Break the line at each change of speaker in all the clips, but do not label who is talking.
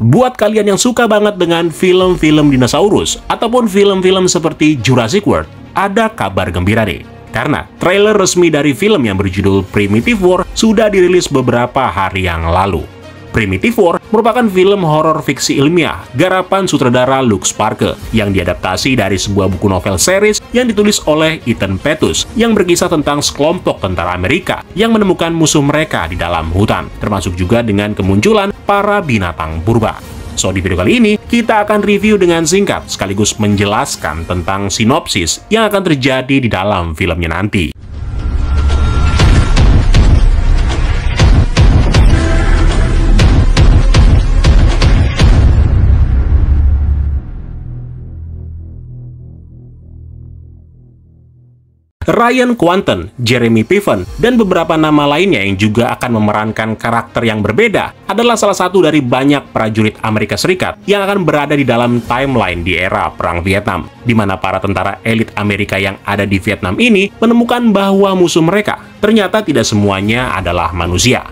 Buat kalian yang suka banget dengan film-film dinosaurus ataupun film-film seperti Jurassic World, ada kabar gembira nih. Karena trailer resmi dari film yang berjudul Primitive War sudah dirilis beberapa hari yang lalu. Primitive War merupakan film horor fiksi ilmiah garapan sutradara Luke Sparke yang diadaptasi dari sebuah buku novel series yang ditulis oleh Ethan Petrus yang berkisah tentang sekelompok tentara Amerika yang menemukan musuh mereka di dalam hutan, termasuk juga dengan kemunculan para binatang purba. So, di video kali ini, kita akan review dengan singkat sekaligus menjelaskan tentang sinopsis yang akan terjadi di dalam filmnya nanti. Ryan Kwanten, Jeremy Piven, dan beberapa nama lainnya yang juga akan memerankan karakter yang berbeda adalah salah satu dari banyak prajurit Amerika Serikat yang akan berada di dalam timeline di era Perang Vietnam, di mana para tentara elit Amerika yang ada di Vietnam ini menemukan bahwa musuh mereka ternyata tidak semuanya adalah manusia.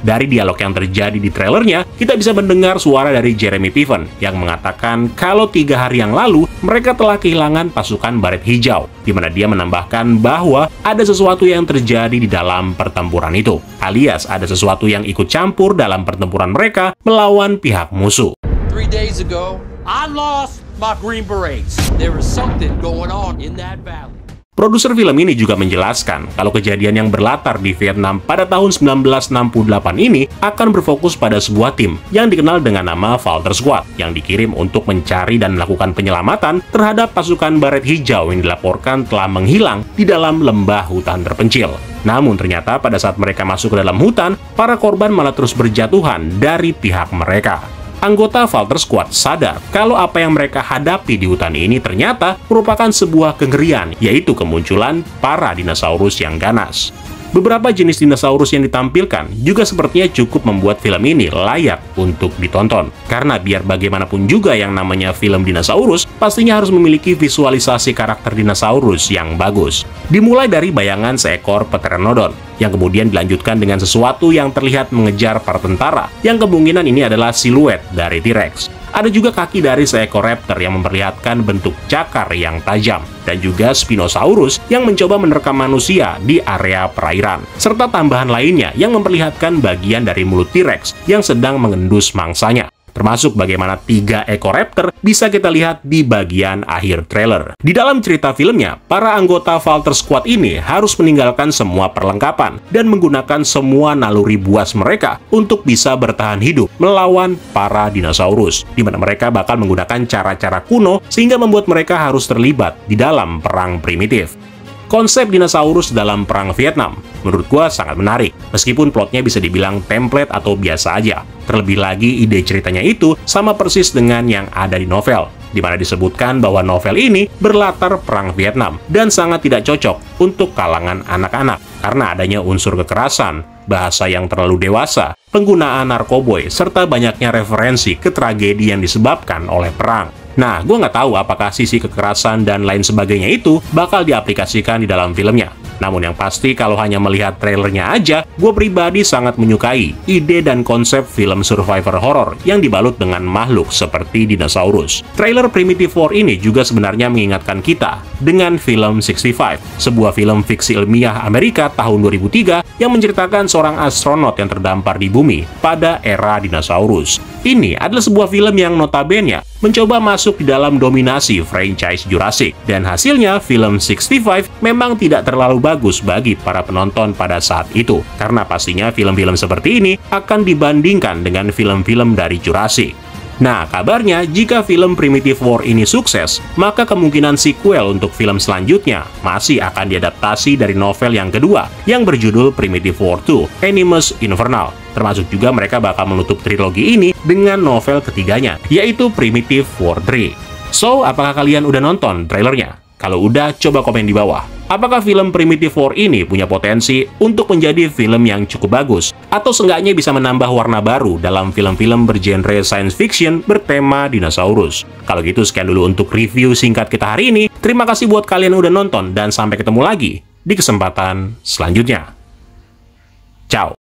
Dari dialog yang terjadi di trailernya, kita bisa mendengar suara dari Jeremy Piven yang mengatakan kalau 3 hari yang lalu mereka telah kehilangan pasukan baret hijau, di mana dia menambahkan bahwa ada sesuatu yang terjadi di dalam pertempuran itu, alias ada sesuatu yang ikut campur dalam pertempuran mereka melawan pihak musuh.
3 days ago, I lost my Green Berets. There is something going on in that valley.
Produser film ini juga menjelaskan kalau kejadian yang berlatar di Vietnam pada tahun 1968 ini akan berfokus pada sebuah tim yang dikenal dengan nama Walter Squad yang dikirim untuk mencari dan melakukan penyelamatan terhadap pasukan baret hijau yang dilaporkan telah menghilang di dalam lembah hutan terpencil. Namun ternyata pada saat mereka masuk ke dalam hutan, para korban malah terus berjatuhan dari pihak mereka. Anggota Walter Squad sadar kalau apa yang mereka hadapi di hutan ini ternyata merupakan sebuah kengerian, yaitu kemunculan para dinosaurus yang ganas. Beberapa jenis dinosaurus yang ditampilkan juga sepertinya cukup membuat film ini layak untuk ditonton. Karena biar bagaimanapun juga yang namanya film dinosaurus, pastinya harus memiliki visualisasi karakter dinosaurus yang bagus. Dimulai dari bayangan seekor pteranodon, yang kemudian dilanjutkan dengan sesuatu yang terlihat mengejar para tentara, yang kemungkinan ini adalah siluet dari T-Rex. Ada juga kaki dari seekor raptor yang memperlihatkan bentuk cakar yang tajam, dan juga Spinosaurus yang mencoba menerkam manusia di area perairan, serta tambahan lainnya yang memperlihatkan bagian dari mulut T-Rex yang sedang mengendus mangsanya. Termasuk bagaimana 3 ekor raptor bisa kita lihat di bagian akhir trailer. Di dalam cerita filmnya, para anggota Walter Squad ini harus meninggalkan semua perlengkapan dan menggunakan semua naluri buas mereka untuk bisa bertahan hidup melawan para dinosaurus, di mana mereka bakal menggunakan cara-cara kuno sehingga membuat mereka harus terlibat di dalam perang primitif. Konsep dinosaurus dalam Perang Vietnam menurut gua sangat menarik, meskipun plotnya bisa dibilang template atau biasa aja. Terlebih lagi ide ceritanya itu sama persis dengan yang ada di novel, di mana disebutkan bahwa novel ini berlatar Perang Vietnam dan sangat tidak cocok untuk kalangan anak-anak karena adanya unsur kekerasan, bahasa yang terlalu dewasa, penggunaan narkoboy, serta banyaknya referensi ke tragedi yang disebabkan oleh perang. Nah, gue nggak tahu apakah sisi kekerasan dan lain sebagainya itu bakal diaplikasikan di dalam filmnya. Namun yang pasti kalau hanya melihat trailernya aja, gue pribadi sangat menyukai ide dan konsep film survivor horror yang dibalut dengan makhluk seperti dinosaurus. Trailer Primitive War ini juga sebenarnya mengingatkan kita dengan film 65, sebuah film fiksi ilmiah Amerika tahun 2003 yang menceritakan seorang astronot yang terdampar di bumi pada era dinosaurus. Ini adalah sebuah film yang notabene mencoba masuk di dalam dominasi franchise Jurassic, dan hasilnya film 65 memang tidak terlalu bagus bagi para penonton pada saat itu, karena pastinya film-film seperti ini akan dibandingkan dengan film-film dari Jurassic. Nah, kabarnya jika film Primitive War ini sukses, maka kemungkinan sequel untuk film selanjutnya masih akan diadaptasi dari novel yang kedua yang berjudul Primitive War 2, Animus Infernal. Termasuk juga mereka bakal menutup trilogi ini dengan novel ketiganya, yaitu Primitive War 3. So, apakah kalian udah nonton trailernya? Kalau udah, coba komen di bawah. Apakah film Primitive War ini punya potensi untuk menjadi film yang cukup bagus? Atau seenggaknya bisa menambah warna baru dalam film-film bergenre science fiction bertema dinosaurus? Kalau gitu, sekian dulu untuk review singkat kita hari ini. Terima kasih buat kalian yang udah nonton, dan sampai ketemu lagi di kesempatan selanjutnya. Ciao!